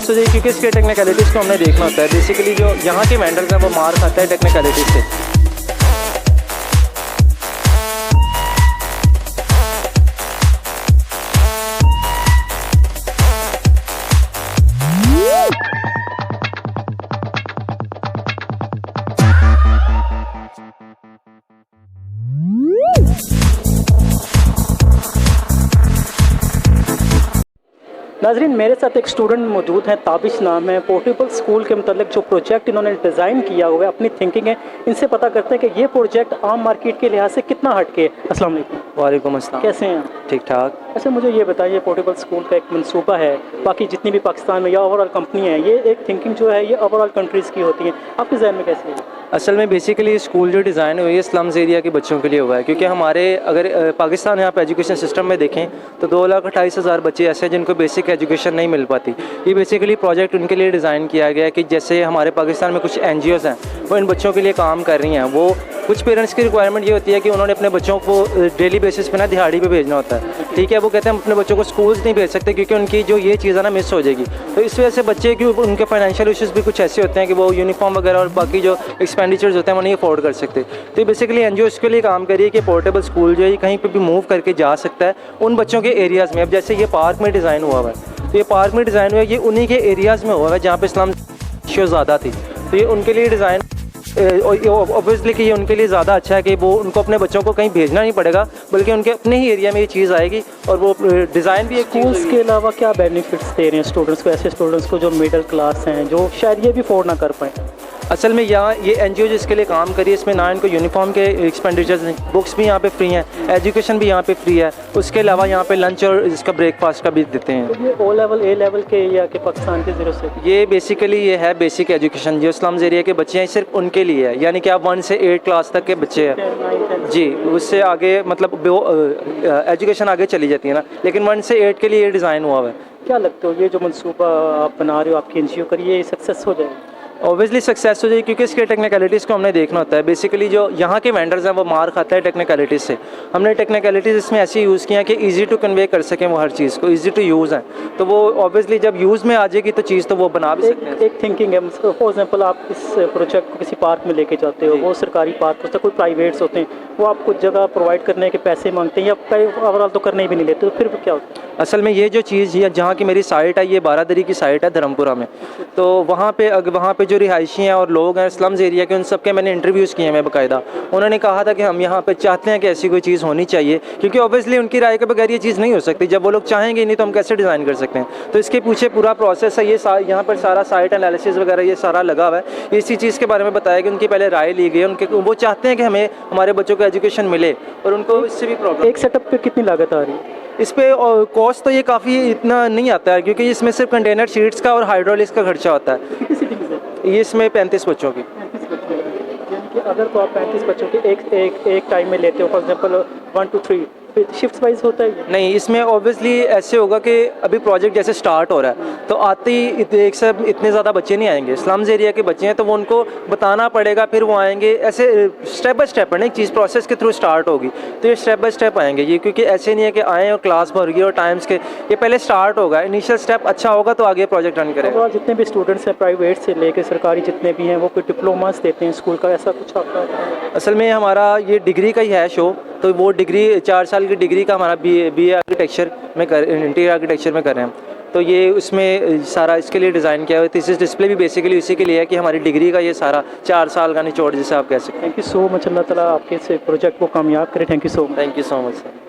Success हो जाएगी क्योंकि इसके टेक्निकलिटीज़ को हमने देखना होता है। बेसिकली जो यहाँ के वेंडर्स हैं वो मार खाता है टेक्निकलिटीज़ से। नाज़रीन, मेरे साथ एक स्टूडेंट मौजूद हैं, ताबिश नाम है। पोर्टेबल स्कूल के मतलब जो प्रोजेक्ट इन्होंने डिज़ाइन किया हुआ है, अपनी थिंकिंग है, इनसे पता करते हैं कि ये प्रोजेक्ट आम मार्केट के लिहाज से कितना हटके है। अस्सलाम वालेकुम। वालेकुम अस्सलाम। कैसे हैं? ठीक ठाक। अच्छा, मुझे ये बताइए, पोर्टेबल स्कूल का एक मंसूबा है, बाकी जितनी भी पाकिस्तान में या ओवरऑल कंपनी है, ये एक थिंकिंग जो है ये ओवरऑल कंट्रीज़ की होती है, आपके जहन में कैसी है? असल में बेसिकली स्कूल जो डिज़ाइन हुई है स्लम्स एरिया के बच्चों के लिए हुआ है, क्योंकि हमारे अगर पाकिस्तान यहाँ पे एजुकेशन सिस्टम में देखें तो 2,28,000 बच्चे ऐसे हैं जिनको बेसिक एजुकेशन नहीं मिल पाती। ये बेसिकली प्रोजेक्ट उनके लिए डिज़ाइन किया गया है कि जैसे हमारे पाकिस्तान में कुछ NGOs हैं वो इन बच्चों के लिए काम कर रही हैं। वो कुछ पेरेंट्स की रिक्वायरमेंट ये होती है कि उन्होंने अपने बच्चों को डेली बेसिस पे ना दिहाड़ी पे भेजना होता है, ठीक है। वो कहते हैं हम अपने बच्चों को स्कूल्स नहीं भेज सकते क्योंकि उनकी जो ये चीज़ है ना मिस हो जाएगी। तो इस वजह से बच्चे की उनके फाइनेंशियल इश्यूज़ भी कुछ ऐसे होते हैं कि वो यूनिफॉर्म वगैरह और बाकी जो एक्सपेंडिचर्स होते हैं वो नहीं अफोर्ड कर सकते। तो बेसिकली NGO इसके लिए काम करिए कि पोर्टेबल स्कूल जो है कहीं पर भी मूव करके जा सकता है उन बच्चों के एरियाज़ में। अब जैसे ये पार्क में डिज़ाइन हुआ हुआ है, तो ये पार्क में डिज़ाइन हुआ है, ये उन्हीं के एरियाज़ में हुआ है जहाँ पे इस्लाम इश्यू ज़्यादा थी। तो ये उनके लिए डिज़ाइन ऑब्वियसली कि ये उनके लिए ज़्यादा अच्छा है कि वो उनको अपने बच्चों को कहीं भेजना नहीं पड़ेगा, बल्कि उनके अपने ही एरिया में ये चीज़ आएगी। और वो डिज़ाइन भी एक स्कूल्स के अलावा क्या बेनिफिट्स दे रहे हैं स्टूडेंट्स को, ऐसे स्टूडेंट्स को जो मिडिल क्लास हैं, जो शायद ये भी अफोर्ड ना कर पाएँ? असल में यहाँ ये NGO जिसके लिए काम करिए, इसमें ना इनको यूनिफॉर्म के एक्सपेंडिचर्स, बुक्स भी यहाँ पे फ्री हैं, एजुकेशन भी यहाँ पे फ्री है, उसके अलावा यहाँ पे लंच और इसका ब्रेकफास्ट का भी देते हैं। तो ये O लेवल A लेवल के या कि पाकिस्तान के ज़ीरो से? ये बेसिकली ये है बेसिक एजुकेशन, जो स्लम्स एरिया के बच्चे हैं सिर्फ उनके लिए है, यानी कि आप 1 से 8 क्लास तक के बच्चे हैं जी। उससे आगे मतलब एजुकेशन आगे चली जाती है ना, लेकिन 1 से 8 के लिए ये डिज़ाइन हुआ है। क्या लगता है ये जो मंसूबा आप बना रहे हो आपकी NGO करिए, ये सक्सेस हो जाए? ऑब्वियसली सक्सेस हो जाएगी क्योंकि इसके टेक्निकलिटीज़ को हमने देखना होता है। बेसिकली जो यहाँ के वेंडर्स हैं वो मार खाता है टेक्निकलिटीज़ से। हमने टेक्निकलिटीज़ इसमें ऐसी यूज़ की हैं कि इजी टू कन्वे कर सकें वो हर चीज़ को, इजी टू यूज़ हैं। तो वो ऑब्वियसली जब यूज़ में आ जाएगी तो चीज़ तो वो बना भी सकते हैं। एक थिंकिंग है, फॉर एग्जांपल आप इस प्रोजेक्ट को किसी पार्क में लेके जाते हो, वो सरकारी पार्क होता है, कोई प्राइवेट्स होते हैं, वो आप कुछ जगह प्रोवाइड करने के पैसे मांगते हैं या ओवरऑल तो करने भी नहीं लेते, तो फिर क्या होता है? असल में ये जो चीज़ है, जहाँ की मेरी साइट है, ये बारादरी की साइट है धर्मपुरा में। तो वहाँ पे जो रिहायशी हैं और लोग हैं स्लम्स एरिया के, उन सब के मैंने इंटरव्यूज़ किए हैं मैं बाकायदा। उन्होंने कहा था कि हम यहाँ पे चाहते हैं कि ऐसी कोई चीज़ होनी चाहिए, क्योंकि ऑब्वियसली उनकी राय के बगैर ये चीज़ नहीं हो सकती। जब वो लोग चाहेंगे नहीं तो हम कैसे डिज़ाइन कर सकते हैं। तो इसके पीछे पूरा प्रोसेस है, ये यहाँ पर सारा साइट एनालिसिस वगैरह ये सारा लगा हुआ है। इसी चीज़ के बारे में बताया कि उनकी पहले राय ली गई, उनके वो चाहते हैं कि हमें हमारे बच्चों को एजुकेशन मिले और उनको इससे भी प्रॉब्लम। एक सेटअप पे कितनी लागत आ रही है? इस पर कॉस्ट तो ये काफ़ी इतना नहीं आता है, क्योंकि इसमें सिर्फ कंटेनर शीट्स का और हाइड्रोलिक्स का खर्चा होता है। कितनी सीटिंग है? ये इसमें 35 बच्चों की। 35 बच्चों की, यानी कि अगर तो आप 35 बच्चों के एक टाइम में लेते हो, for example 1 to 3 shift wise होता है? नहीं, इसमें ऑब्वियसली ऐसे होगा कि अभी प्रोजेक्ट जैसे स्टार्ट हो रहा है तो आते ही एक सब इतने ज़्यादा बच्चे नहीं आएंगे। स्लम्स एरिया के बच्चे हैं तो वो उनको बताना पड़ेगा, फिर वो आएंगे। ऐसे स्टेप बाय स्टेप है ना, एक चीज़ प्रोसेस के थ्रू स्टार्ट होगी, तो ये स्टेप बाय स्टेप आएंगे ये, क्योंकि ऐसे नहीं है कि आएँ और क्लास भर गई और टाइम्स के, ये पहले स्टार्ट होगा। इनिशियल स्टेप अच्छा होगा तो आगे प्रोजेक्ट रन करेगा। और जितने भी स्टूडेंट्स हैं प्राइवेट से लेकर सरकारी जितने भी हैं, वो कोई डिप्लोमास देते हैं स्कूल का, ऐसा कुछ आपका? असल में हमारा ये डिग्री का ही है शो, तो वो डिग्री 4 साल की डिग्री का हमारा BA आर्किटेक्चर में इंटीरियर आर्किटेक्चर में कर रहे हैं। तो ये उसमें सारा इसके लिए डिज़ाइन किया हुआ है। थीसिस डिस्प्ले भी बेसिकली इसी के लिए है कि हमारी डिग्री का ये सारा 4 साल का निचोड़ जिसे आप कह सकते हैं। थैंक यू सो मच, अल्लाह ताला आपके इस प्रोजेक्ट को कामयाब करे। Thank you so much. Thank you so much sir.